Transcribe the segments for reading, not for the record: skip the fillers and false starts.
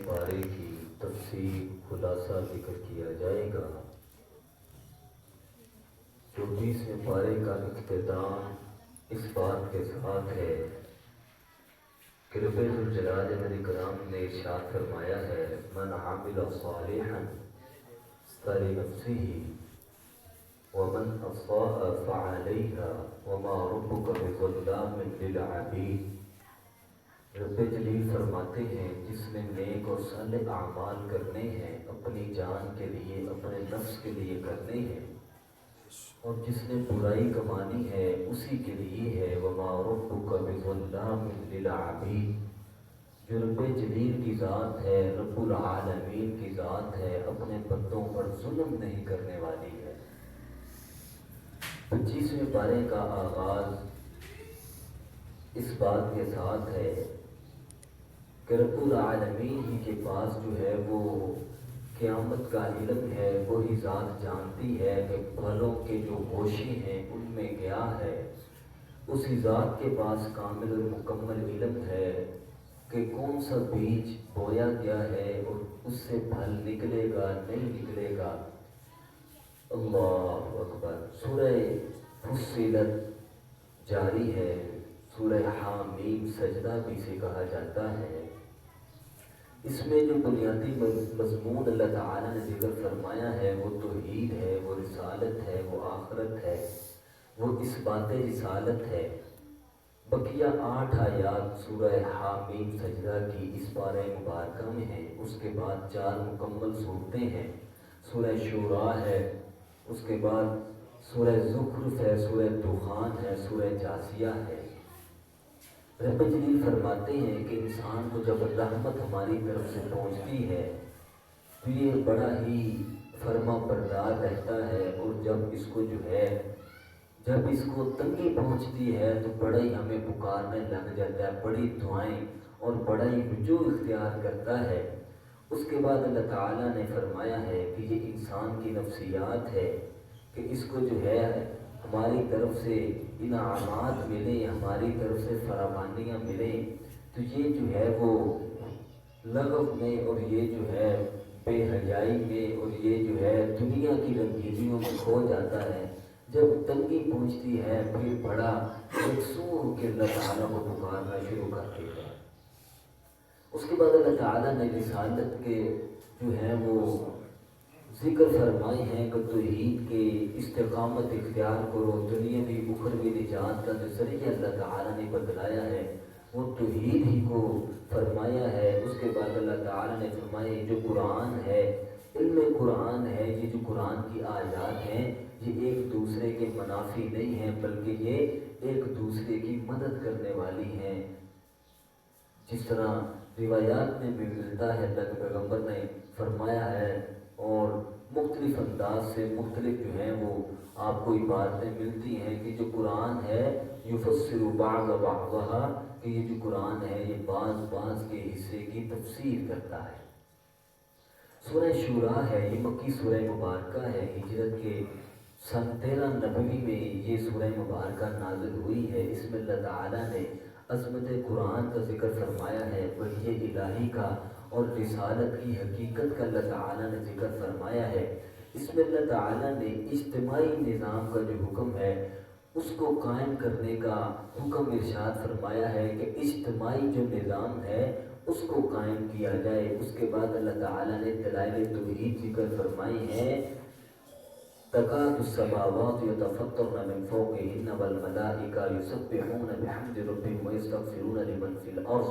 پارے کی تفصیل خلاصہ ذکر کیا جائے گا۔ 24ویں پارے کا اختتام اس بات کے ساتھ ہے کہ رب ذوالجلال والاکرام نے ارشاد فرمایا ہے من عمل صالحا فلنفسه ومن اساء فعليها وما ربك بظلام للعبید۔ رب جلیل فرماتے ہیں جس نے نیک اور صالح اعمال کرنے ہیں اپنی جان کے لیے، اپنے نفس کے لیے کرنے ہیں، اور جس نے برائی کمانی ہے اسی کے لیے ہے۔ وما ربک بظلام للعبید، جو رب جلیل کی ذات ہے، رب العالمین کی ذات ہے، اپنے بندوں پر ظلم نہیں کرنے والی ہے۔ 25ویں پارے کا آغاز اس بات کے ساتھ ہے کہ رب العالمین ہی کے پاس جو ہے وہ قیامت کا علم ہے، وہی ذات جانتی ہے کہ پھلوں کے جو گوشے ہیں ان میں کیا ہے۔ اسی ذات کے پاس کامل اور مکمل علم ہے کہ کون سا بیج بویا گیا ہے اور اس سے پھل نکلے گا نہیں نکلے گا۔ اللہ اکبر۔ سورہ فصلت جاری ہے، سورہ حامیم سجدہ بھی سے کہا جاتا ہے۔ اس میں جو بنیادی مضمون اللہ تعالیٰ نے ذکر فرمایا ہے وہ توحید ہے، وہ رسالت ہے، وہ آخرت ہے، وہ اثبات رسالت ہے۔ بقیہ 8 آیات سورہ حامیم سجدہ کی اس پارہ مبارکہ میں ہیں۔ اس کے بعد 4 مکمل صورتیں ہیں، سورہ شورا ہے، اس کے بعد سورہ زخرف ہے، سورہ دخان ہے، سورہ جاثیہ ہے۔ رب جلیل فرماتے ہیں کہ انسان کو جب رحمت ہماری طرف سے پہنچتی ہے تو یہ بڑا ہی فرما بردار رہتا ہے، اور جب اس کو تنگی پہنچتی ہے تو بڑا ہی ہمیں پکارنے لگ جاتا ہے، بڑی دعائیں اور بڑا ہی رجوع اختیار کرتا ہے۔ اس کے بعد اللہ تعالیٰ نے فرمایا ہے کہ یہ انسان کی نفسیات ہے کہ اس کو جو ہے ہماری طرف سے انعامات ملیں، ہماری طرف سے فراوانیاں ملیں، تو یہ جو ہے وہ لغو میں اور یہ جو ہے بے حیائی میں اور یہ جو ہے دنیا کی رنگینیوں میں کھو جاتا ہے۔ جب تنگی پہنچتی ہے پھر بڑا یکسو کے اللہ تعالیٰ کو پکارنا شروع کر دیتا ہے۔ اس کے بعد اللہ تعالیٰ نے رسالت کے جو ہے وہ ذکر فرمائے ہیں کہ توحید کے استقامت اختیار کرو، دنیاوی اخروی نجات کا جو ذریعہ اللہ تعالیٰ نے بتلایا ہے وہ توحید ہی کو فرمایا ہے۔ اس کے بعد اللہ تعالیٰ نے فرمایا جو قرآن ہے، علم قرآن ہے، یہ جو قرآن کی آیات ہیں یہ ایک دوسرے کے منافی نہیں ہیں بلکہ یہ ایک دوسرے کی مدد کرنے والی ہیں۔ جس طرح روایات میں بھی ملتا ہے، اللہ کے پیغمبر نے فرمایا ہے، اور مختلف انداز سے مختلف جو ہیں وہ آپ کو عبارتیں ملتی ہیں کہ جو قرآن ہے یفسر بعض بعضھا، کہ یہ جو قرآن ہے یہ بعض کے حصے کی تفسیر کرتا ہے۔ سورہ شورا ہے، یہ مکی سورہ مبارکہ ہے، ہجرت کے سن 13 نبوی میں یہ سورہ مبارکہ نازل ہوئی ہے۔ اس میں اللہ تعالیٰ نے عظمت قرآن کا ذکر فرمایا ہے، وحی الہی کا اور رسالت کی حقیقت کا اللہ تعالیٰ نے ذکر فرمایا ہے۔ اس میں اللہ تعالیٰ نے اجتماعی نظام کا جو حکم ہے اس کو قائم کرنے کا حکم ارشاد فرمایا ہے کہ اجتماعی جو نظام ہے اس کو قائم کیا جائے۔ اس کے بعد اللہ تعالیٰ نے دلائل توحید ذکر فرمائی ہیں، تکاد السماوات یتفطرن من فوقہن والملائکہ یسبحون بحمد ربہم ویستغفرون لمن فی الارض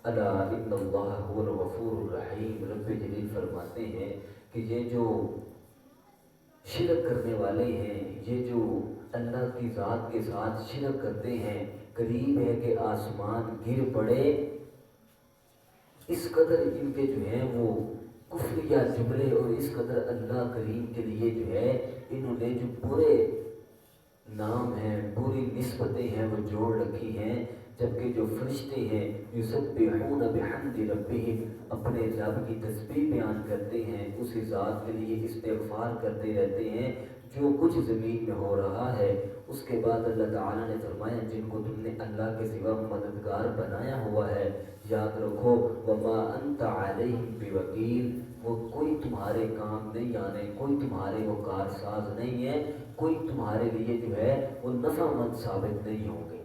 الا ان اللہ هو الغفور الرحیم۔ رب جلیل فرماتے ہیں کہ یہ جو شرک کرنے والے ہیں، یہ جو اللہ کی ذات کے ساتھ شرک کرتے ہیں، قریب ہے کہ آسمان گر پڑے، اس قدر ان کے جو ہیں وہ کفریہ جملے اور اس قدر اللہ کریم کے لیے جو ہے انہوں نے جو برے نام ہیں، بری نسبتیں ہیں وہ جوڑ رکھی ہیں، جبکہ جو فرشتے ہیں یسبحون بحمد ربہم اپنے رب کی تسبیح بیان کرتے ہیں، اسی ذات کے لیے استغفار کرتے رہتے ہیں جو کچھ زمین میں ہو رہا ہے۔ اس کے بعد اللہ تعالیٰ نے فرمایا جن کو تم نے اللہ کے سوا مددگار بنایا ہوا ہے یاد رکھو وما انت علیہم بوکیل، وہ کوئی تمہارے کام نہیں آنے، کوئی تمہارے وہ کارساز نہیں ہے، کوئی تمہارے لیے جو ہے وہ نفع مند ثابت نہیں ہوں گے۔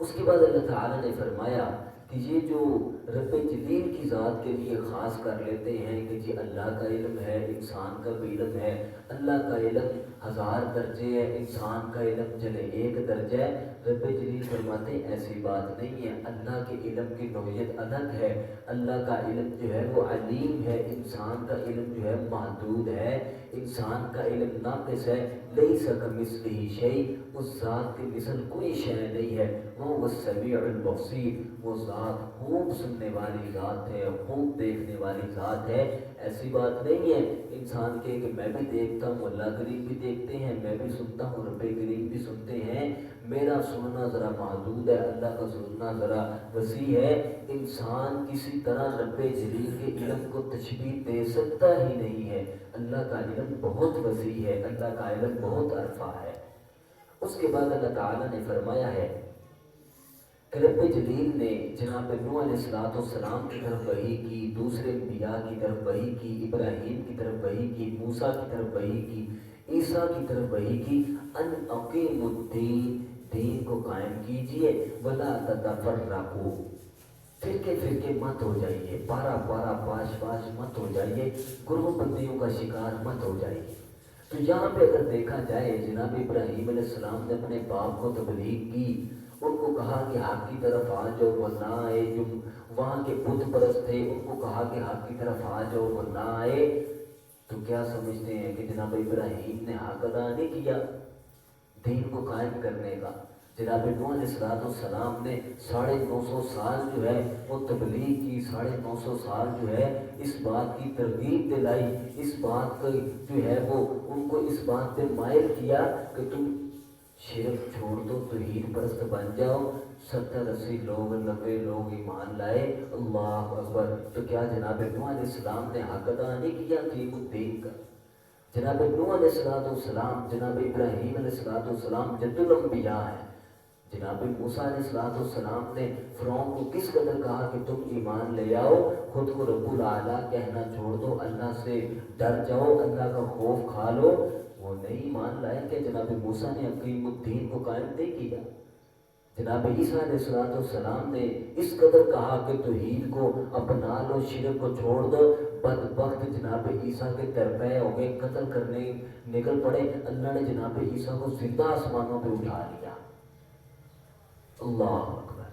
اس کے بعد اللہ تعالیٰ نے فرمایا کہ یہ جو رب جلیل کی ذات کے لیے خاص کر لیتے ہیں کہ جی اللہ کا علم ہے، انسان کا بھی علم ہے، اللہ کا علم 1000 درجے ہے، انسان کا علم چلے 1 درجہ ہے، رب جلیل فرماتے ہیں ایسی بات نہیں ہے، اللہ کے علم کی نوعیت الگ ہے، اللہ کا علم جو ہے وہ علیم ہے، انسان کا علم جو ہے محدود ہے، انسان کا علم ناقص ہے، لیس کمثلہ شیء، اس ذات کی مثل کوئی شے نہیں ہے، وہ السمیع البصیر، وہ ذات خوب سننے والی ذات ہے، خوب دیکھنے والی ذات ہے۔ ایسی بات نہیں ہے انسان کے کہ میں بھی دیکھتا ہوں، اللہ کریم بھی دیکھتے ہیں، میں بھی سنتا ہوں، رب کریم بھی سنتے ہیں، میرا سننا ذرا محدود ہے، اللہ کا سننا ذرا وسیع ہے۔ انسان کسی طرح رب جلیل کے علم کو تشبیہ دے سکتا ہی نہیں ہے، اللہ کا علم بہت وسیع ہے، اللہ کا علم بہت عرفہ ہے۔ اس کے بعد اللہ تعالیٰ نے فرمایا ہے کہ رب جلیل نے جناب نوح علیہ السلام کی طرف وحی کی، دوسرے انبیاء کی طرف وحی کی، ابراہیم کی طرف وحی کی، موسیٰ کی طرف وحی کی، عیسیٰ کی طرف وحی کی، ان اقیموا الدین، دین کو قائم کیجئے، ولا تتفرقوا، فرقے فرقے مت ہو جائیے، پارا پارا پاش پاش مت ہو جائیے، گروہ بندیوں کا شکار مت ہو جائیے۔ تو یہاں پہ اگر دیکھا جائے جناب ابراہیم علیہ السلام نے اپنے باپ کو تبلیغ کی، ان کو کہا کہ حق کی طرف آ جاؤ وہ نہ آئے، جو وہاں کے بت پرست تھے ان کو کہا کہ حق کی طرف آ جاؤ وہ نہ آئے، تو کیا سمجھتے ہیں کہ جناب ابراہیم نے حق ادا نہیں کیا دین کو قائم کرنے کا؟ جناب نوح علیہ السلام نے 950 سال جو ہے وہ تبلیغ کی، 950 سال جو ہے اس بات کی ترغیب دلائی، اس بات کا جو ہے وہ ان کو اس بات پہ مائل کیا کہ تم شرک چھوڑ دو، توحید پرست بن جاؤ۔ 70-80 لوگ 90 لوگ ایمان لائے، اللہ اکبر۔ تو کیا جناب نوح علیہ السلام نے حق ادا نہیں کیا قیم الدین کا؟ جناب نوح علیہ السلام، جناب ابراہیم علیہ السلام جد الانبیاء ہیں۔ جناب موسیٰ علیہ السلام نے فرعون کو کس قدر کہا کہ تم ایمان لے آؤ، خود کو رب العلیٰ کہنا چھوڑ دو، اللہ سے ڈر جاؤ، اللہ کا خوف کھا لو، وہ نہیں ایمان لائے کہ جناب موسیٰ نے اقیم الدین کو قائم نہیں کیا۔ جناب عیسیٰ علیہ السلام نے اس قدر کہا کہ توحید کو اپنا لو، شرک کو چھوڑ دو، بدبخت جناب عیسیٰ کے درپے ہو گئے، قتل کرنے نکل پڑے، اللہ نے جناب عیسیٰ کو زندہ آسمانوں پہ اٹھا لیا، اللہ اکبر۔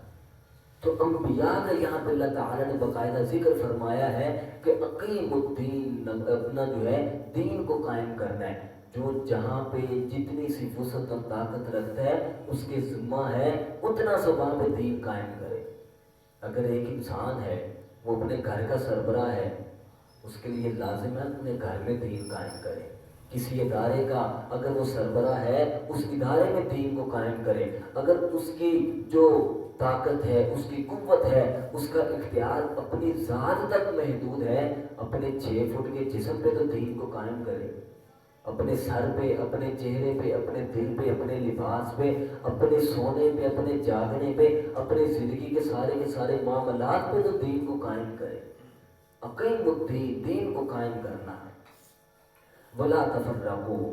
تو انبیاء کا یہاں پہ اللہ تعالیٰ نے باقاعدہ ذکر فرمایا ہے کہ اقیم الدین، اپنا جو ہے دین کو قائم کرنا ہے، جو جہاں پہ جتنی سی وسعت اور طاقت رکھتا ہے اس کے ذمہ ہے اتنا سا وہاں پہ دین قائم کرے۔ اگر ایک انسان ہے وہ اپنے گھر کا سربراہ ہے، اس کے لیے لازم ہے اپنے گھر میں دین قائم کرے۔ کسی ادارے کا اگر وہ سربراہ ہے اس ادارے میں دین کو قائم کرے، اگر اس کی جو طاقت ہے، اس کی قوت ہے، اس کا اختیار اپنی ذات تک محدود ہے، اپنے 6 فٹ کے جسم پہ تو دین کو قائم کرے، اپنے سر پہ، اپنے چہرے پہ، اپنے دل پہ، اپنے لباس پہ، اپنے سونے پہ، اپنے جاگنے پہ، اپنے زندگی کے سارے معاملات پہ تو دین کو قائم کرے۔ اقیم الدین، دین کو قائم کرنا ہے۔ ولا تفرقوا،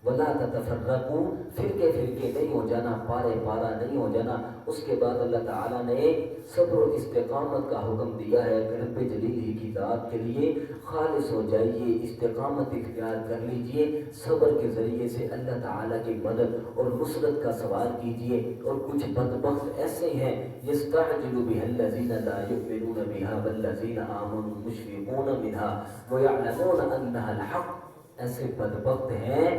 ولا تتفرقوا، فرقے فرقے نہیں ہو جانا، پارے پارا نہیں ہو جانا۔ اس کے بعد اللہ تعالیٰ نے صبر و استقامت کا حکم دیا ہے کہ رب جلیل ہی کی ذات کے لیے خالص ہو جائیے، استقامت اختیار کر لیجئے، صبر کے ذریعے سے اللہ تعالیٰ کی مدد اور نصرت کا سوال کیجئے۔ اور کچھ بدبخت ایسے ہیں یستعجل بها الذین لا یؤمنون بها والذین آمنوا مشفقون منها ویعلمون انها الحق، ایسے بدبخت ہیں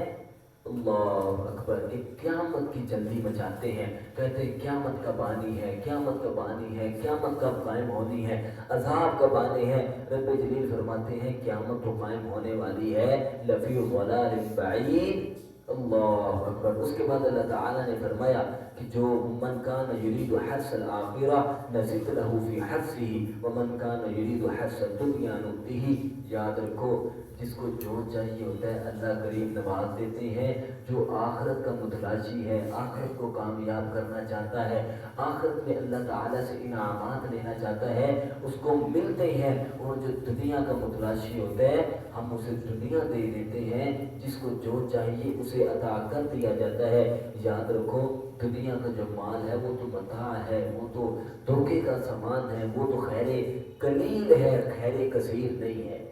اللہ اکبر کہ قیامت کی جلدی مچاتے ہیں، کہتے ہیں قیامت کب آنی ہے، قیامت کب آنی ہے، قیامت کب قائم ہونی ہے، عذاب کب آنے ہیں۔ رب جلیل فرماتے ہیں قیامت تو قائم ہونے والی ہے، لفی ضلال بعید، اللہ اکبر۔ اس کے بعد اللہ تعالیٰ نے فرمایا کہ جو من کان یرید حرث الآخرہ نزد لہ فی حرثہ ومن کان یرید حرث الدنیا نؤتہ. یاد رکھو جس کو جو چاہیے ہوتا ہے اللہ کریم نواز دیتے ہیں. جو آخرت کا متلاشی ہے، آخرت کو کامیاب کرنا چاہتا ہے، آخرت میں اللہ تعالیٰ سے انعامات لینا چاہتا ہے، اس کو ملتے ہیں. اور جو دنیا کا متلاشی ہوتا ہے ہم اسے دنیا دے دیتے ہیں. جس کو جو چاہیے اسے عطا کر دیا جاتا ہے. یاد رکھو دنیا کا جو مال ہے وہ تو متاع ہے، وہ تو دھوکے کا سامان ہے، وہ تو خیر قلیل ہے، خیر کثیر نہیں ہے.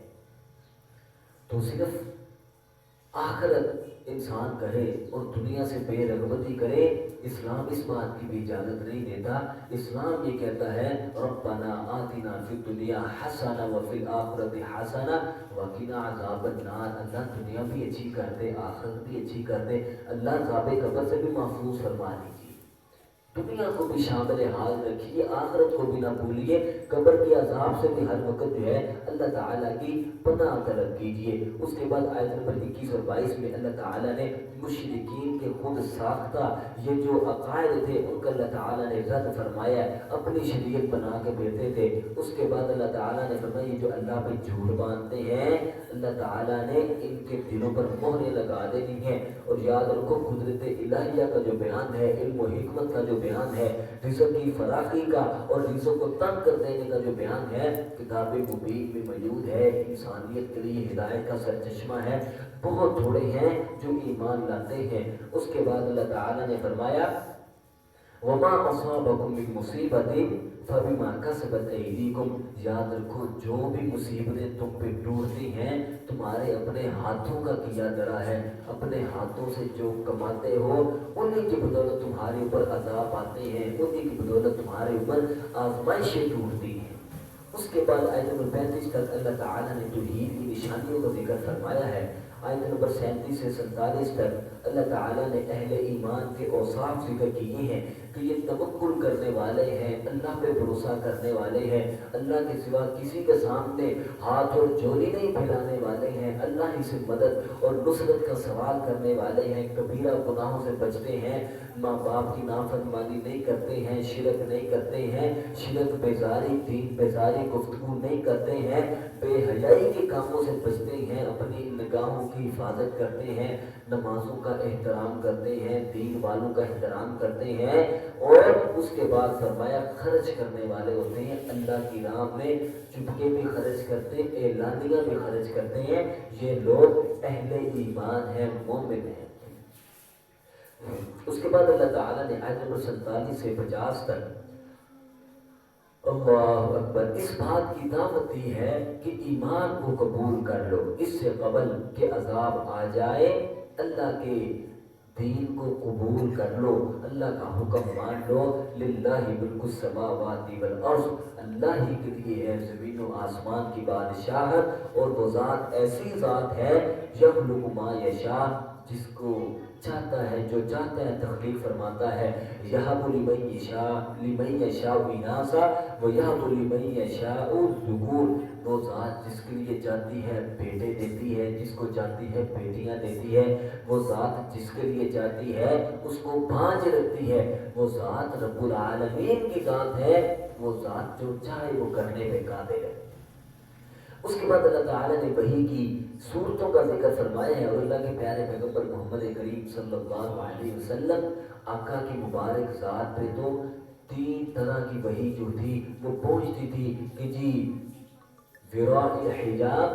تو صرف آخرت انسان کرے اور دنیا سے بے رغبتی کرے، اسلام اس بات کی بھی اجازت نہیں دیتا. اسلام یہ کہتا ہے ربنا آتنا فی الدنیا حسنہ وفی الآخرۃ حسنہ وقنا عذاب النار. اللہ دنیا بھی اچھی کر دے، آخرت بھی اچھی کر دے، اللہ عذاب قبر سے بھی محفوظ فرما دیجیے. دنیا کو بھی شامل حال رکھیے، آخرت کو بھی نہ بھولیے، قبر کے عذاب سے بھی ہر وقت جو ہے اللہ تعالیٰ کی پناہ طلب کیجیے. اس کے بعد آیت نمبر 21 اور 22 میں اللہ تعالیٰ نے مشرکین کے خود ساختہ یہ جو عقائد تھے ان کا اللہ تعالیٰ نے رد فرمایا، اپنی شریعت بنا کے بیٹھے تھے. اس کے بعد اللہ تعالیٰ نے فرمایا یہ جو اللہ پہ جھوٹ باندھتے ہیں اللہ تعالیٰ نے ان کے دلوں پر مہریں لگا دینی ہیں. اور یاد رکھو قدرت الہیہ کا جو بیان ہے، علم و حکمت کا جو بیان ہے، رزق کی فراخی کا اور رزق کو تنگ کر دینے کا جو بیان ہے، کتاب مبین میں موجود ہے. انسانیت کے لیے ہدایت کا سرچشمہ ہے. بہت تھوڑے ہیں جو ایمان لاتے ہیں. اس کے بعد اللہ تعالیٰ نے فرمایا وما اصابکم من مصیبت فبما کسبت ایدیکم. یاد رکھو جو بھی مصیبتیں تم پہ ٹوٹتی ہیں تمہارے اپنے ہاتھوں کا کیا درا ہے. اپنے ہاتھوں سے جو کماتے ہو انہی کی بدولت تمہارے اوپر عذاب آتے ہیں، انہی کی بدولت تمہارے اوپر آزمائشیں ٹوٹتی ہیں. اس کے بعد آیت نمبر 35 تک اللہ تعالیٰ نے توحید کی نشانیوں کا ذکر فرمایا ہے. آیت نمبر 37 سے 47 تک اللہ تعالیٰ نے اہل ایمان کے اوصاف ذکر کیے ہیں کہ یہ توکل کرنے والے ہیں، اللہ پہ بھروسہ کرنے والے ہیں، اللہ کے سوا کسی کے سامنے ہاتھ اور جولی نہیں پھیلانے والے ہیں، اللہ ہی سے مدد اور نصرت کا سوال کرنے والے ہیں، کبیرہ گناہوں سے بچتے ہیں، ماں باپ کی نافرمانی نہیں کرتے ہیں، شرک نہیں کرتے ہیں، شرک بیزاری دین بیزاری گفتگو نہیں کرتے ہیں، بے حیائی کے کاموں سے بچتے ہیں، اپنی نگاہوں کی حفاظت کرتے ہیں، نمازوں کا احترام کرتے ہیں، دین والوں کا احترام کرتے ہیں. اور اس کے بعد فرمایا خرچ کرنے والے ہوتے ہیں اللہ کی راہ میں، چپکے بھی خرچ کرتے ہیں، اعلانیہ بھی خرچ کرتے ہیں. یہ لوگ اہل ایمان ہیں، مومن ہیں. اس کے بعد اللہ تعالیٰ نے آیت نمبر 47 سے 50 تک اللہ اکبر اس بات کی دعوت دی ہے کہ ایمان کو قبول کر لو اس سے قبل کہ عذاب آ جائے. اللہ کے دین کو قبول کر لو، اللہ کا حکم مان لو. للہ ملک السماوات والارض، اللہ ہی کے لیے ہے زمین و آسمان کی بادشاہت. اور وہ ذات ایسی ذات ہے یخلق ما یشاء، جس کو چاہتا ہے جو چاہتا ہے تخلیق فرماتا ہے. یہب لمن یشاء اناثا ویہب لمن یشاء الذکور. وہ ذات جس کے لیے چاہتی ہے بیٹے دیتی ہے، جس کو چاہتی ہے بیٹیاں دیتی ہے. وہ ذات جس کے لیے چاہتی ہے اس کو بھانج رکھتی ہے. وہ ذات رب العالمین کی ذات ہے، وہ ذات جو چاہے وہ کرنے پہ قادر ہے. اس کے بعد اللہ تعالیٰ نے وحی کی صورتوں کا ذکر فرمایا ہے. اور اللہ کے پیارے پیغمبر محمد کریم صلی اللہ علیہ وسلم آقا کی مبارک ذات پہ تو 3 طرح کی وحی جو تھی وہ پہنچتی تھی کہ جی وراء الحجاب،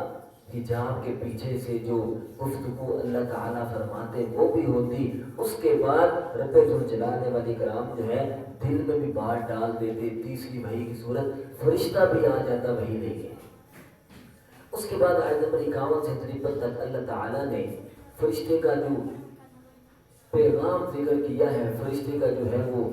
حجاب کے پیچھے سے جو گفتگو اللہ تعالیٰ فرماتے وہ بھی ہوتی. اس کے بعد رب ذوالجلال والاکرام جو ہے دل میں بھی بات ڈال دیتے. تیسری وحی کی صورت فرشتہ بھی آ جاتا وحی لے کے. اس کے بعد آیت نمبر 51 سے 53 تک اللہ تعالیٰ نے فرشتے کا جو پیغام ذکر کیا ہے، فرشتے کا جو ہے وہ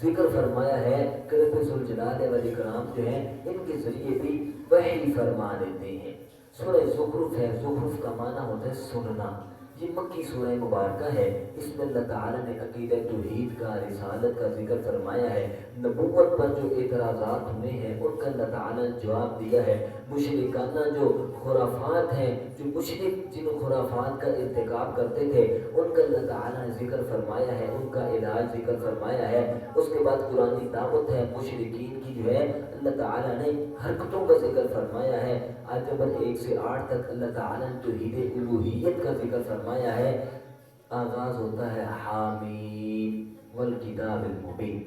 ذکر فرمایا ہے کہ رب ذوالجلال والاکرام جو ہے ان کے ذریعے بھی وحی فرما دیتے ہیں. سورہ زخرف ہے، زخرف کا معنی ہوتا ہے سننا. یہ مکی سورہ مبارکہ ہے، اس میں اللہ تعالیٰ نے عقیدہ توحید کا، رسالت کا ذکر فرمایا ہے، نبوت پر جو اعتراضات ہوئے ہیں ان کا اللہ تعالیٰ نے جواب دیا ہے، مشرکانہ جو خرافات ہیں، جو مشرک جن خرافات کا ارتکاب کرتے تھے ان کا اللہ تعالیٰ نے ذکر فرمایا ہے، ان کا علاج ذکر فرمایا ہے۔ اس کے بعد قرآن کی دعوت ہے، مشرکین کی جو ہے اللہ تعالیٰ نے حرکتوں کا ذکر فرمایا ہے۔ آیت نمبر 1 سے 8 تک اللہ تعالیٰ نے توحید الوہیت کا ذکر فرمایا ہے۔ آغاز ہوتا ہے حامیم والکتاب المبین،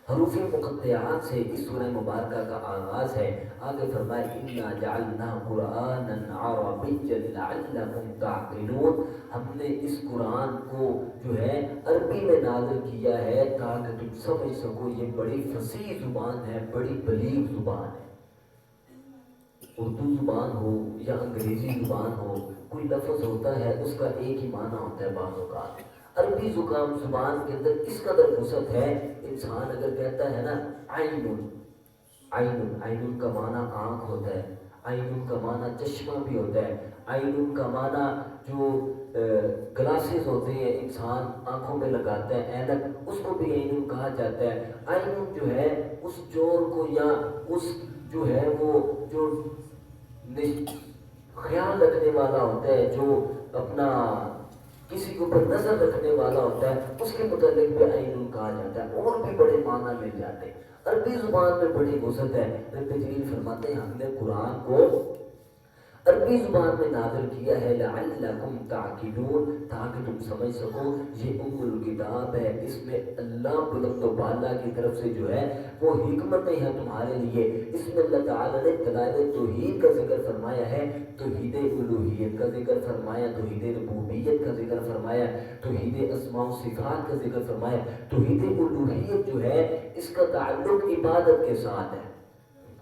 حروف مقطعات سے اس سورہ مبارکہ کا آغاز ہے۔ آگے فرمائے اِنَّا جَعَلْنَاهُ قُرْآنًا عَرَبِيًّا لَعَلَّكُمْ تَعْقِلُونَ، ہم نے اس قرآن کو جو ہے عربی میں نازل کیا ہے تاکہ تم سمجھ سکو، یہ بڑی فصیح زبان ہے، بڑی بلیغ زبان ہے۔ اردو زبان ہو یا انگریزی زبان ہو، کوئی لفظ ہوتا ہے اس کا ایک ہی معنی ہوتا ہے بعض اوقات۔ عربی زبان کے اندر اس قدر وسعت ہے، انسان اگر کہتا ہے نا عین، عین کا معنی آنکھ ہوتا ہے، عین کا معنی چشمہ بھی ہوتا ہے، عین کا معنی جو گلاسز ہوتے ہیں انسان آنکھوں میں لگاتا ہے اینک، اس کو بھی عین کہا جاتا ہے۔ عین جو ہے اس چور کو یا اس جو ہے وہ جو خیال رکھنے والا ہوتا ہے، جو اپنا کسی کے اوپر نظر رکھنے والا ہوتا ہے، اس کے متعلق بھی عین کہا جاتا ہے، اور بھی بڑے معنی مل جاتے ہیں۔ عربی زبان میں بڑی وسعت ہے۔ رب جلیل فرماتے ہیں ہم نے قرآن کو عربی زبان میں نازل کیا ہے لعلکم تعقلون، تاکہ تم سمجھ سکو، یہ ام الکتاب ہے، اس میں اللہ بلند و بالا کی طرف سے جو ہے وہ حکمتیں ہیں تمہارے لیے۔ اس میں اللہ تعالیٰ نے دلائل توحید کا ذکر فرمایا ہے، توحید الوہیت کا ذکر فرمایا، توحید ربوبیت کا ذکر فرمایا، توحید اسماء و صفات کا ذکر فرمایا۔ توحید الوہیت جو ہے اس کا تعلق عبادت کے ساتھ ہے،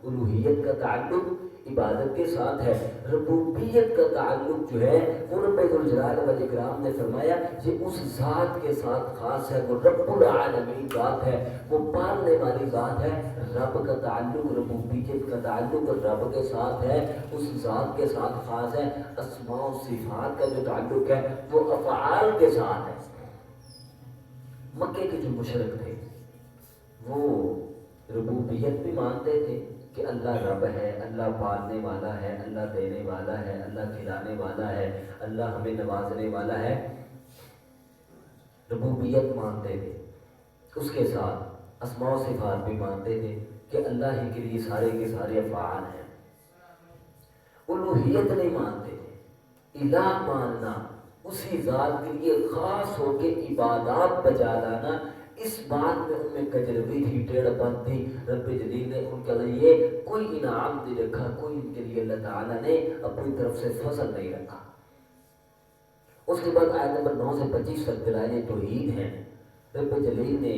الوہیت کا تعلق عبادت کے ساتھ ہے۔ ربوبیت کا تعلق جو ہے وہ رب ذوالجلال والاکرام نے فرمایا یہ اس ذات کے ساتھ خاص ہے، وہ رب العالمین ذات ہے، وہ پالنے والی ذات ہے۔ رب کا تعلق، ربوبیت کا تعلق رب کے ساتھ ہے، اس ذات کے ساتھ خاص ہے۔ اسماء و صفات کا جو تعلق ہے وہ افعال کے ساتھ ہے۔ مکے کے جو مشرک تھے وہ ربوبیت بھی مانتے تھے کہ اللہ رب ہے، اللہ پالنے والا ہے، اللہ دینے والا ہے، اللہ کھلانے والا ہے، اللہ ہمیں نوازنے والا ہے، ربوبیت مانتے تھے۔ اس کے ساتھ اسماء و صفات بھی مانتے تھے کہ اللہ ہی کے لیے سارے کے سارے افعال ہیں۔ الوہیت نہیں مانتے تھے، الہ ماننا، اسی ذات کے لیے خاص ہو کے عبادات بجا لانا، اس بات میں ان میں کجروی تھی، ٹیڑھ پن تھی۔ رب جلیل نے ان کے لیے کوئی انعام نہیں رکھا، کوئی ان کے لیے اللہ تعالیٰ نے اپنی طرف سے فضل نہیں رکھا۔ اس کے بعد آیت نمبر 9 سے 25 تک دلائل توحید ہیں۔ رب جلیل نے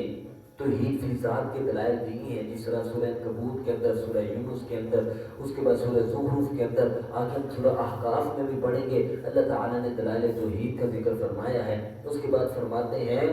توحید فی ذات کے دلائل دی ہیں، جس طرح سورہ عنکبوت کے اندر، سورہ یونس کے اندر، اس کے بعد سورہ زخرف کے اندر، آگے ہم سورہ احقاف میں بھی پڑھیں گے، اللہ تعالیٰ نے دلائل توحید کا ذکر فرمایا ہے۔ اس کے بعد فرماتے ہیں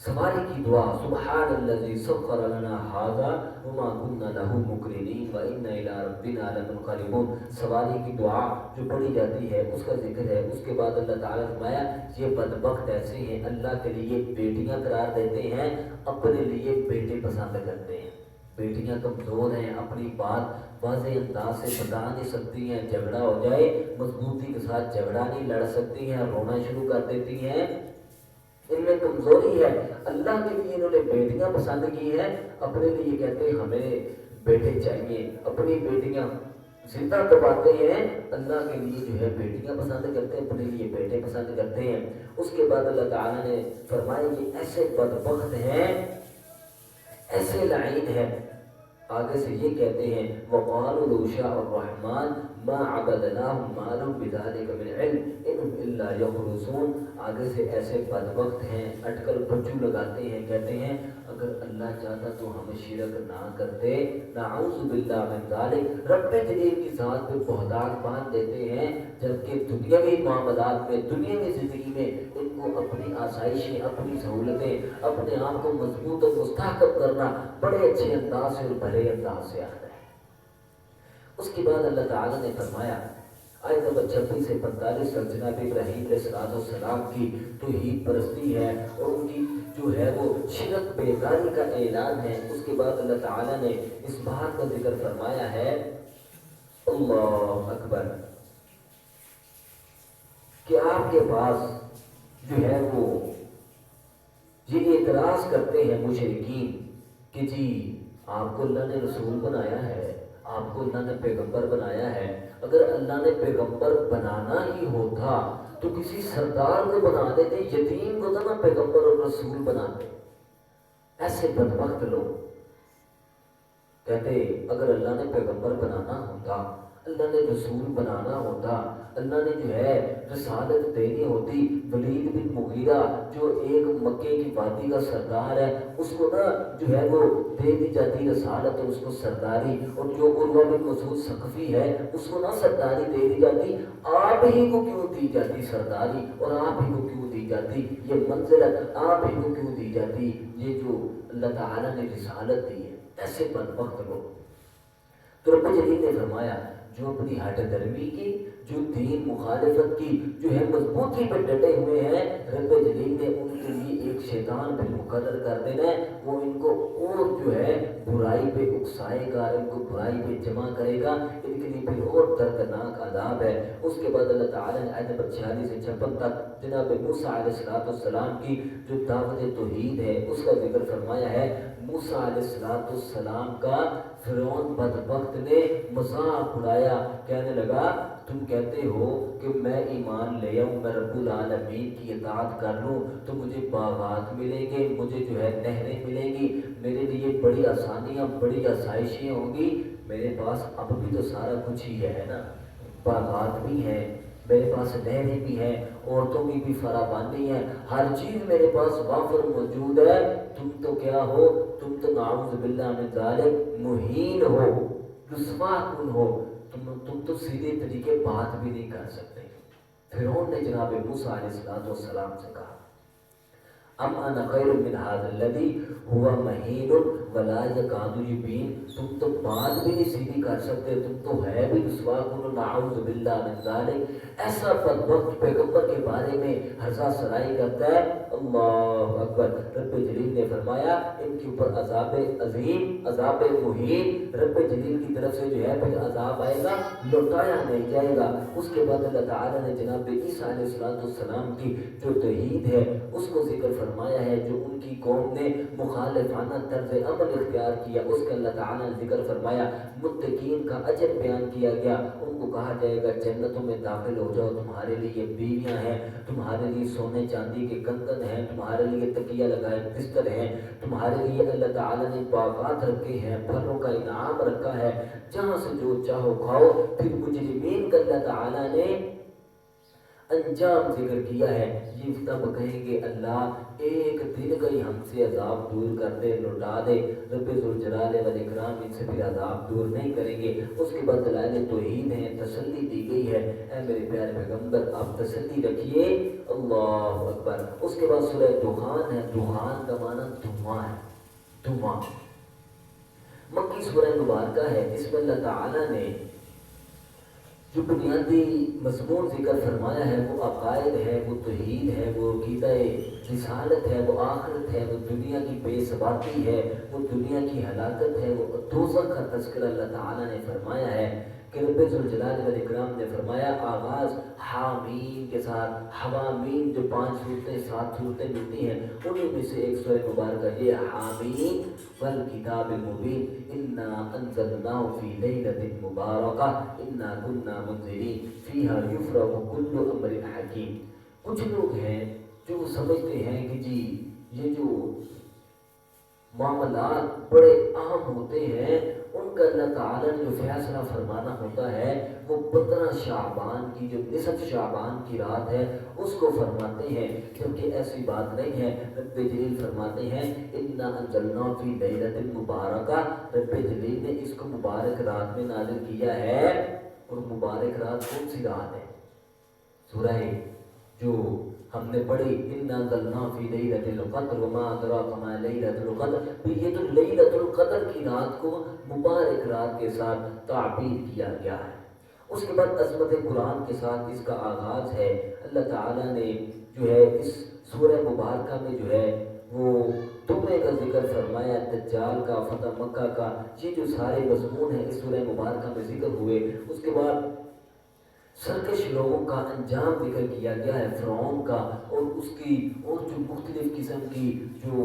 سواری کی دعا، سبحان الذی سخر لنا ھذا وما كنا له مقرنین وانا الی ربنا لمنقلبون، سواری کی دعا جو پڑھی جاتی ہے اس کا ذکر ہے۔ اس کے بعد اللہ تعالیٰ نے فرمایا یہ بدبخت ایسے ہیں اللہ کے لیے بیٹیاں قرار دیتے ہیں، اپنے لیے بیٹے پسند کرتے ہیں۔ بیٹیاں کمزور ہیں، اپنی بات واضح انداز سے بتا نہیں سکتی ہیں، جھگڑا ہو جائے مضبوطی کے ساتھ جھگڑا نہیں لڑ سکتی ہیں، رونا شروع کر دیتی ہیں، ان میں کمزوری ہے۔ اللہ کے لیے انہوں نے بیٹیاں پسند کی ہیں، اپنے لیے کہتے ہیں ہمیں بیٹے چاہیے، اپنی بیٹیاں زندہ دباتے ہیں، اللہ کے لیے جو ہے بیٹیاں پسند کرتے ہیں، اپنے لیے بیٹے پسند کرتے ہیں۔ اس کے بعد اللہ تعالیٰ نے فرمایا یہ ایسے بدبخت ہیں، ایسے لعین ہیں۔ آگے سے یہ کہتے ہیں وَقَالُوا لَوْ شَاءَ الرَّحْمَٰنُ مَا عَبَدْنَاهُمْ مَا لَهُم بِذَٰلِكَ مِنْ عِلْمٍ إِنْ هُمْ إِلَّا يَخْرُصُونَ۔ آگے سے ایسے بدبخت ہیں، اٹکل پچو لگاتے ہیں، کہتے ہیں اگر اللہ چاہتا تو ہم شرک نہ کرتے، نعوذ باللہ من ذالک، رب جلیل کی ذات پہ بہتان باندھ دیتے ہیں، جبکہ دنیاوی معاملات میں، دنیاوی زندگی میں ان کو اپنی آسائشیں، اپنی سہولتیں، اپنے آپ کو مضبوط اور مستحکم کرنا بڑے اچھے انداز سے اور بھلے انداز سے آتا ہے۔ اس کے بعد اللہ تعالیٰ نے فرمایا آیت نمبر 26 سے 45 تک جناب ابراہیم علیہ السلام کی توحید پرستی ہے اور ان کی جو ہے وہ شرک بیداری کا اعلان ہے. اس کے بعد اللہ تعالیٰ نے اس بات کا ذکر فرمایا ہے، اللہ اکبر، کہ آپ کے پاس جو ہے وہ یہ اعتراض کرتے ہیں مشرکین کہ جی آپ کو اللہ نے رسول بنایا ہے، آپ کو اللہ نے پیغمبر بنایا ہے. اگر اللہ نے پیغمبر بنانا ہی ہوتا تو کسی سردار کو بنا دیتے، یتیم کو تو نہ پیغمبر اور رسول بناتے. ایسے بدبخت لوگ کہتے اگر اللہ نے پیغمبر بنانا ہوتا، اللہ نے رسول بنانا ہوتا، اللہ نے جو ہے رسالت دینی ہوتی، ولید بن مغیرہ جو ایک مکے کی وادی کا سردار ہے اس کو نا جو ہے وہ دے دی جاتی رسالت اور اس کو سرداری، اور جو عروہ بن مسعود ثقفی ہے اس کو نا سرداری دے دی جاتی. آپ ہی کو کیوں دی جاتی سرداری اور آپ ہی کو کیوں دی جاتی یہ منزلت، آپ ہی کو کیوں دی جاتی یہ جو اللہ تعالیٰ نے رسالت دی ہے. ایسے بدبخت لوگ. تو رب جلیل نے فرمایا جو اپنی ہٹ درمی کی، جو دین مخالفت کی جو ہے مضبوطی پہ ڈٹے ہوئے ہیں، رب جلیل نے ان کے لیے ایک شیطان بھی مقرر کر دینا ہے. وہ ان کو اور جو ہے برائی پہ اکسائے گا، ان کو برائی پہ جمع کرے گا، ان کے لیے پھر اور دردناک عذاب ہے. اس کے بعد اللہ تعالیٰ نے آیت نمبر 46 سے 56 تک جناب موسیٰ علیہ السلام کی جو دعوت توحید ہے اس کا ذکر فرمایا ہے. موسیٰ علیہ السلام کا فرعون بدبخت نے مذاق اڑایا، کہنے لگا تم کہتے ہو کہ میں ایمان لے آؤں، میں رب العالمین کی اطاعت کر لوں تو مجھے باغات ملیں گے، مجھے جو ہے نہریں ملیں گی، میرے لیے بڑی آسانیاں بڑی آسائشیں ہوں گی. میرے پاس اب بھی تو سارا کچھ ہی ہے نا، باغات بھی ہیں، میرے پاس نہریں بھی ہیں، عورتوں کی بھی فراوانی ہے، ہر چیز میرے پاس وافر موجود ہے. تم تو کیا ہو، تم تو نعوذ باللہ من ذالک مہین ہو، رسوا کن ہو، تم تو سیدھے طریقے بات بھی نہیں کر سکتے. فرعون نے جناب موسیٰ علیہ السلام سے کہا ام انا خیر من هذا الذی هو مہین ولا یکاد یبین، تم تو بات بھی نہیں سیدھی کر سکتے، تم تو ہے بھی رسوا کن، نعوذ باللہ من ذالک. ایسا بدبخت پیغمبر کے بارے میں ہرزہ سرائی کرتا ہے. اللہ اکبر. رب جلیل نے فرمایا ان کے اوپر عذاب عظیم، عذاب مہین رب جلیل کی طرف سے جو ہے پھر عذاب آئے گا، لوٹایا نہیں جائے گا. اس کے بعد اللہ تعالیٰ نے جناب عیسیٰ علیہ السلام کی جو توحید ہے اس کو ذکر فرمایا ہے. جو ان کی قوم نے مخالفانہ طرز عمل اختیار کیا اس کا اللہ تعالیٰ نے ذکر فرمایا. متقین کا اجر بیان کیا گیا. ان کو کہا جائے گا جنتوں میں داخل ہو جاؤ، تمہارے لیے بیویاں ہیں، تمہارے لیے سونے چاندی کے کنگن ہیں، تمہارے لیے تکیہ لگائے بستر ہیں، تمہارے لیے اللہ تعالیٰ نے باغات رکھے ہیں، پھلوں کا انعام رکھا ہے، جہاں سے جو چاہو کھاؤ. پھر مجرمین کا اللہ تعالیٰ نے انجام ذکر کیا ہے. یہ تب کہیں گے اللہ ایک دن کا ہی ہم سے عذاب دور کر دے، لوٹا دے. رب ذوالجلال والاکرام ان سے پھر عذاب دور نہیں کریں گے. اس کے بعد دلائل توحید ہیں، تسلی دی گئی ہے. اے میرے پیارے پیغمبر آپ تسلی رکھیے. اللہ اکبر. اس کے بعد سورہ دخان ہے. دخان کا معنی دھواں ہے، دھواں. مکی سورہ مبارکہ ہے. اس میں اللہ تعالیٰ نے جو بنیادی مضمون ذکر فرمایا ہے وہ عقائد ہے، وہ توحید ہے، وہ عقیدہ رسالت ہے، وہ آخرت ہے، وہ دنیا کی بے ثباتی ہے، وہ دنیا کی ہلاکت ہے، وہ دوزخ کا تذکرہ اللہ تعالیٰ نے فرمایا ہے. کہ رب ذوالجلال والاکرام نے فرمایا آغاز حامیم کے ساتھ. حوامیم جو 5 صورتیں 7 صورتیں ملتی ہیں انہیں میں سے ایک سورہ مبارکہ یہ حامیم والکتاب المبین انا انزلناہ فی لیلۃ مبارکہ انا کنا منذرین فیہا یفرق کل امر حکیم. کچھ لوگ ہیں جو سمجھتے ہیں کہ جی یہ جو معاملات بڑے اہم ہوتے ہیں ان کا اللہ تعالیٰ نے جو فیصلہ فرمانا ہوتا ہے وہ 15 شعبان کی جو نصف شعبان کی رات ہے اس کو فرماتے ہیں، جبکہ ایسی بات نہیں ہے. رب جلیل فرماتے ہیں انا انزلناہ فی لیلۃ مبارکہ. رب جلیل نے اس کو مبارک رات میں نازل کیا ہے. اور مبارک رات کون سی رات ہے؟ سورہ جو ہم نے پڑھی انا انزلناہ فی لیلۃ القدر وما ادراک ما لیلۃ القدر. تو یہ تو لیلۃ القدر کی رات کو مبارک رات کے ساتھ تعبیر کیا گیا ہے. اس کے بعد عظمت قرآن کے ساتھ اس کا آغاز ہے۔ اللہ تعالیٰ نے جو ہے اس سورہ مبارکہ میں جو ہے وہ توبے کا ذکر فرمایا، دجال کا، فتح مکہ کا، یہ جو سارے مضمون ہیں اس سورہ مبارکہ میں ذکر ہوئے۔ اس کے بعد سرکش لوگوں کا انجام ذکر کیا گیا ہے، فرعون کا اور اس کی اور جو مختلف قسم کی جو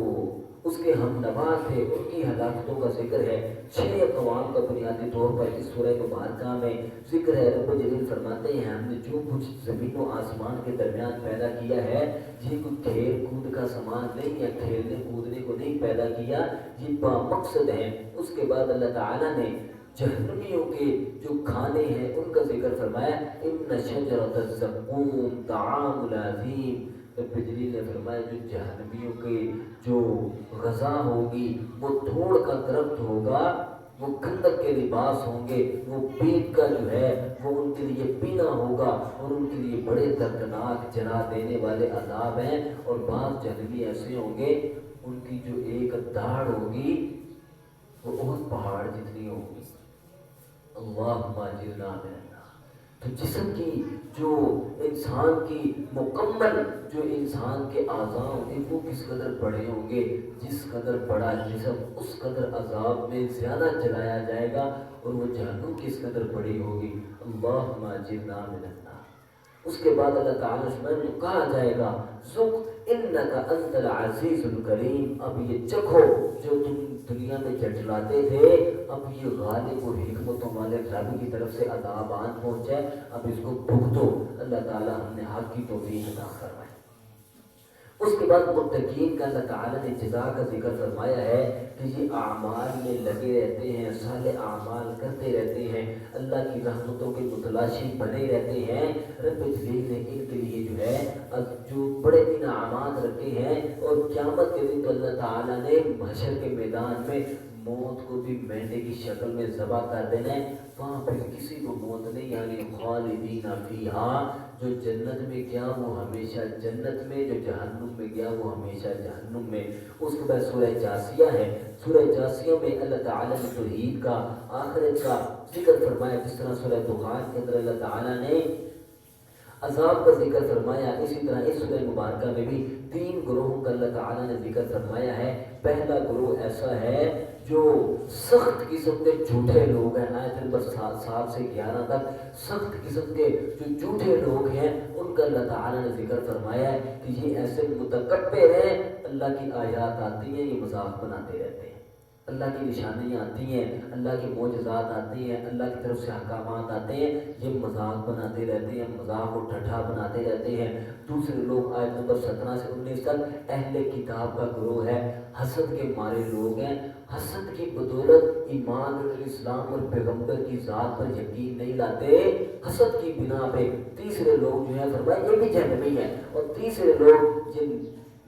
اس کے ہم نوا تھے ان کی ہلاکتوں کا ذکر ہے۔ 6 اقوام کا بنیادی طور پر اس سورہ مبارکہ میں ذکر ہے۔ رب جلیل فرماتے ہیں ہم نے جو کچھ زمین و آسمان کے درمیان پیدا کیا ہے یہ کوئی کھیل کود کا سامان نہیں ہے، کھیلنے کودنے کو نہیں پیدا کیا، یہ بامقصد ہے۔ اس کے بعد اللہ تعالیٰ نے جہنمیوں کے جو کھانے ہیں ان کا ذکر فرمایا، ان شجرۃ الزقوم طعام العظیم۔ رب جلیل نے فرمایا جو جہنمیوں کے جو غذا ہوگی وہ تھوڑ کا درخت ہوگا، وہ گندک کے لباس ہوں گے، وہ پیٹ کا جو ہے وہ ان کے لیے پینا ہوگا اور ان کے لیے بڑے دردناک جلا دینے والے عذاب ہیں۔ اور بعض جہنمی ایسے ہوں گے ان کی جو ایک داڑھ ہوگی وہ بہت پہاڑ جتنی ہوگی۔ اللہم اجرنا من النار۔ تو جسم کی جو انسان کی مکمل جو انسان کے اعضاء ہوں گے وہ کس قدر بڑے ہوں گے، جس قدر بڑا جسم اس قدر عذاب میں زیادہ جلایا جائے گا، اور وہ جہنم کس قدر بڑی ہوگی۔ اللہم اجرنا من النار۔ اس کے بعد اللہ تعالیٰ سے کہا جائے گا ذق انک انت العزیز الکریم، اب یہ چکھو جو تم دنیا میں جھٹلاتے تھے، اب یہ غالب اور حکمتوں والے رب کی طرف سے عذاب آن پہنچے، اب اس کو بھگتو۔ اللہ تعالیٰ ہم نے حق کی توفیق عطا فرمائے۔ اس کے بعد متقین کا اللہ تعالیٰ نے جزا کا ذکر فرمایا ہے کہ یہ اعمال میں لگے رہتے ہیں، صالح اعمال کرتے رہتے ہیں، اللہ کی رحمتوں کے متلاشی بنے رہتے ہیں۔ رب جلیل نے ان کے لیے جو ہے جو بڑے انعامات رکھے ہیں، اور قیامت کے دن تو اللہ تعالیٰ نے محشر کے میدان میں موت کو بھی مینڈے کی شکل میں ذبح کر دینا ہے، وہاں پھر کسی کو موت نہیں، یعنی خالدین فیہا، جو جنت میں گیا وہ ہمیشہ جنت میں، جو جہنم میں گیا وہ ہمیشہ جہنم میں۔ اس کے بعد سورہ جاسیہ ہے، سورہ جاسیہ میں اللہ تعالیٰ نے توحید کا، آخرت کا ذکر فرمایا، جس طرح سورہ دخان کے اندر اللہ تعالیٰ نے عذاب کا ذکر فرمایا، اسی طرح اس سورہ مبارکہ میں بھی 3 گروہوں کا اللہ تعالیٰ نے ذکر فرمایا ہے۔ پہلا گروہ ایسا ہے جو سخت قسم کے جھوٹے لوگ ہیں، آیت نمبر 7 سے 11 تک سخت قسم کے جو جھوٹے لوگ ہیں ان کا اللہ تعالیٰ نے ذکر فرمایا ہے کہ یہ ایسے متکبر ہیں، اللہ کی آیات آتی ہیں یہ مذاق بناتے رہتے ہیں، اللہ کی نشانیاں آتی ہیں، اللہ کے معجزات آتی ہیں، اللہ کی طرف سے احکامات آتے ہیں، یہ مذاق بناتے رہتے ہیں، مذاق و ٹھٹھا بناتے رہتے ہیں۔ دوسرے لوگ آیت نمبر 17 سے 19 تک اہل کتاب کا گروہ ہے، حسد کے مارے لوگ ہیں، حسد کی بدولت ایمان اور اسلام اور پیغمبر کی ذات پر یقین نہیں لاتے، حسد کی بنا پہ۔ تیسرے لوگ جو ہے فرمایا یہ بھی جہنمی ہے، اور تیسرے لوگ جن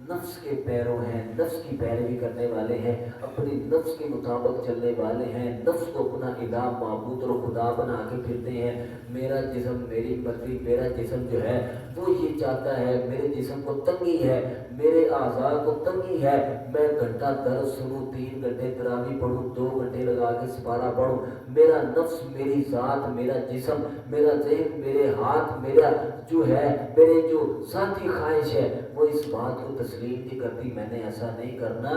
نفس کے پیروں ہیں، نفس کی پیروی کرنے والے ہیں، اپنی نفس کے مطابق چلنے والے ہیں، نفس کو اپنا الہ معبود اور خدا بنا کے پھرتے ہیں۔ میرا جسم میری مرضی، میرا جسم جو ہے وہ یہ چاہتا ہے، میرے جسم کو تنگی ہے، میرے اعضاء کو تنگی ہے، میں گھنٹہ درس سنوں، 3 گھنٹے تراویح پڑھوں، 2 گھنٹے لگا کے سپارہ پڑھوں، میرا نفس، میری ذات، میرا جسم، میرا ذہن، میرے ہاتھ، میرا جو ہے میرے جو ذاتی خواہش ہے وہ اس بات کو تسلیم نہیں کرتی، میں نے ایسا نہیں کرنا۔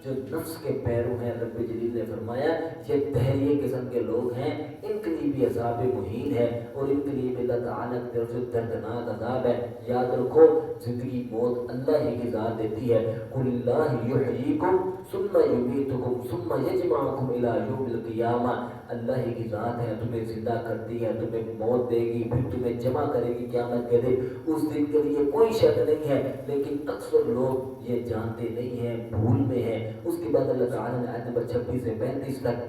جو نفس کے پیرو ہیں رب جلیل نے فرمایا یہ دہریے قسم کے لوگ ہیں، ان کے لیے بھی عذاب مہین ہے، اور ان کے لیے بھی اللہ تعالیٰ کی طرف سے دردناک عذاب ہے۔ یاد رکھو زندگی موت اللہ ہی کی ذات دیتی ہے، قل اللہ یحییکم ثم یمیتکم ثم یجمعکم الی یوم القیامہ، اللہ ہی کی ذات ہے، تمہیں زندہ کرتی ہے، تمہیں موت دے گی، پھر تمہیں جمع کرے گی قیامت کے دن۔ اس دن کے لیے کوئی شک نہیں ہے، لیکن اکثر لوگ یہ جانتے نہیں ہیں، بھول میں ہیں۔ اس کے بعد اللہ تعالیٰ نے آیت نمبر 26 سے 35 تک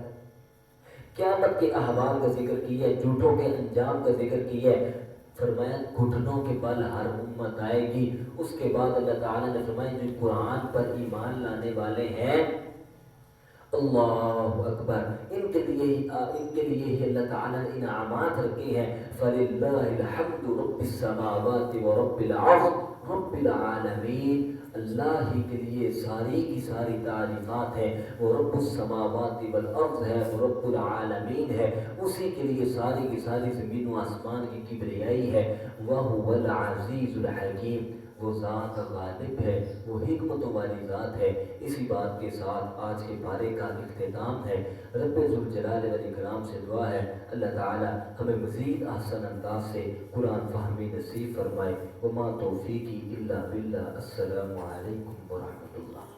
قیامت کے احوال کا ذکر کیا ہے، جھوٹوں کے انجام کا ذکر کیا ہے، فرمایا گھٹنوں کے بل ہر امت آئے گی۔ اس کے بعد اللہ تعالیٰ نے فرمایا جو قرآن پر ایمان لانے والے ہیں، اللہ اکبر، ان کے لیے ہی اللہ تعالیٰ نے انعامات رکھے ہیں۔ فَلِلَّهِ الْحَمْدُ رَبِّ السَّمَاوَاتِ وَرَبِّ الْعَرْضِ رَبِّ الْعَالَمِينَ۔ اللہ ہی کے لیے ساری کی ساری تعریفات ہیں. وہ رب السماوات والارض ہے، وہ رب العالمین ہے، اسی کے لیے ساری کی ساری زمین و آسمان کی کبریائی ہے. وَهُوَ الْعَزِيزُ الْحَكِيمُ، وہ ذات غالب ہے، وہ حکمتوں والی ذات ہے. اسی بات کے ساتھ آج کے پارے کا اختتام ہے. رب ذوالجلال والاکرام سے دعا ہے اللہ تعالی ہمیں مزید احسن انداز سے قرآن فہمی نصیب فرمائے. وما توفیقی الا باللہ. السلام علیکم ورحمۃ اللہ.